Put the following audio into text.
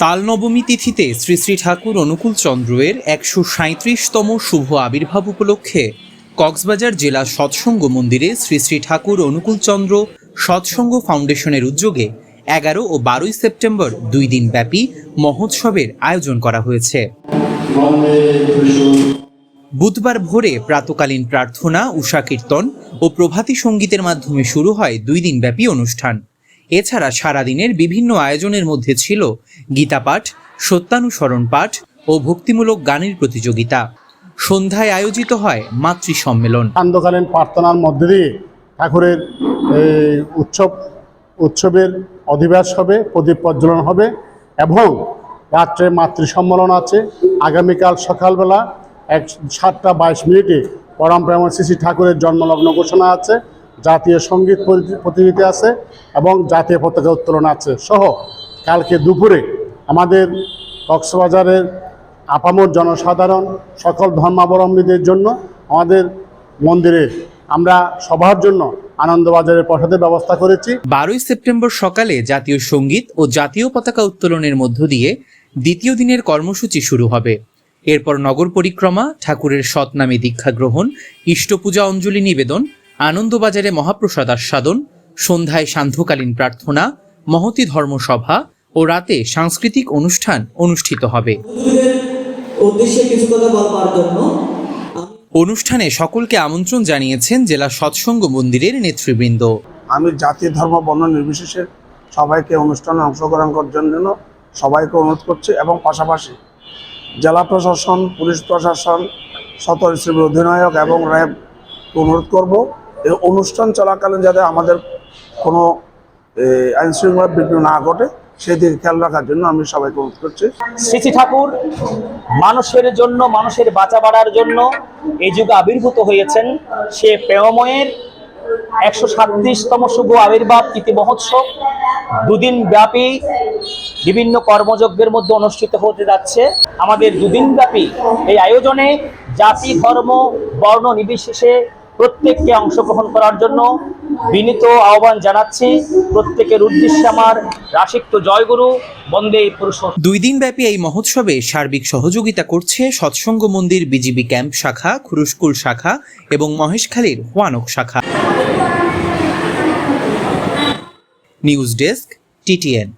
তালনবমী তিথিতে শ্রী শ্রী ঠাকুর অনুকূল চন্দ্রের ১৩৭তম শুভ আবির্ভাব উপলক্ষে কক্সবাজার জেলা সৎসঙ্গ মন্দিরে শ্রী শ্রী ঠাকুর অনুকূল চন্দ্র সৎসঙ্গ ফাউন্ডেশনের উদ্যোগে ১১ ও ১২ সেপ্টেম্বর ২ দিন ব্যাপী মহোৎসবের আয়োজন করা হয়েছে। বুধবার ভোরে প্রাতকালীন প্রার্থনা, উষা কীর্তন ও প্রভাতী সঙ্গীতের মাধ্যমে শুরু হয় ২ দিন ব্যাপী অনুষ্ঠান। এছাড়া সারাদিনের বিভিন্ন আয়োজনের মধ্যে ছিল গীতাপাঠ, সত্যানুসরণ পাঠ ও ভক্তিমূলক গানের প্রতিযোগিতা। সন্ধ্যায় আয়োজিত হয় মাতৃ সম্মেলন। সান্ধ্যকালীন প্রার্থনার মধ্যে দিয়ে ঠাকুরের উৎসবের অধিবাস হবে, প্রদীপ প্রজ্বলন হবে এবং রাত্রে মাতৃ সম্মেলন আছে। আগামীকাল সকালবেলা 7:22 পরম প্রেমা শ্রী শ্রী ঠাকুরের জন্মলগ্ন ঘোষণা আছে, জাতীয় সঙ্গীত প্রতিযোগিতা আছে এবং জাতীয় পতাকা উত্তোলন আছে সহ কালকে দুপুরে আমাদের কক্সবাজারের আপামর জনসাধারণ সকল ধর্মাবলম্বীদের জন্য আমাদের মন্দিরে আমরা সবার জন্য আনন্দবাজারের প্রসাদের ব্যবস্থা করেছি। 12 সেপ্টেম্বর সকালে জাতীয় সঙ্গীত ও জাতীয় পতাকা উত্তোলনের মধ্য দিয়ে দ্বিতীয় দিনের কর্মসূচি শুরু হবে। এরপর নগর পরিক্রমা, ঠাকুরের সৎনামে দীক্ষা গ্রহণ, ইষ্টপূজা অঞ্জলি নিবেদন, আনন্দবাজারে মহাপ্রসাদ আস্বাদন, সন্ধ্যায় সান্ধ্যকালীন প্রার্থনা, মহতী ধর্মসভা ও রাতে সাংস্কৃতিক অনুষ্ঠান অনুষ্ঠিত হবে। অনুষ্ঠানে সকলকে আমন্ত্রণ জানিয়েছেন জেলা সৎসঙ্গ মন্দিরের নেতৃবৃন্দ। আমি জাতি ধর্ম বর্ণ নির্বিশেষে সবাইকে অনুষ্ঠানে অংশগ্রহণ করার জন্য সবাইকে অনুরোধ করছি এবং পাশাপাশি জেলা প্রশাসন, পুলিশ প্রশাসন, সতর্ক অধিনায়ক এবং র্যাব অনুরোধ করব এই অনুষ্ঠান চলাকালীন যাতে আমাদের কোনো আইন শৃঙ্খলা বিঘ্ন না ঘটে সেদিকে খেয়াল রাখার জন্য আমি সবাইকে অনুরোধ করছি। শ্রী শ্রী ঠাকুর মানুষের জন্য, মানুষের বাঁচা বাড়ার জন্য এই যুগে আবির্ভূত হয়েছেন। সে প্রেমময়ের ১৩৭তম শুভ আবির্ভাব তিথি মহোৎসব 2 দিন ব্যাপী বিভিন্ন কর্মযজ্ঞের মধ্যে অনুষ্ঠিত হতে যাচ্ছে। আমাদের 2 দিন ব্যাপী এই আয়োজনে জাতি, ধর্ম, বর্ণ নির্বিশেষে প্রত্যেককে অংশগ্রহণ করার জন্য বিনীত আহ্বান জানাচ্ছি। প্রত্যেকের উদ্দেশ্যে আমার রাশিক্ত জয়গুরু, বন্দে পুরুষোত্তম। 2 দিন ব্যাপী এই মহোৎসবে সার্বিক সহযোগিতা করছে সৎসঙ্গ মন্দির বিজিবি ক্যাম্প শাখা, খুরুশকুল শাখা এবং মহেশখালীর হোয়ানক শাখা। News desk, TTN।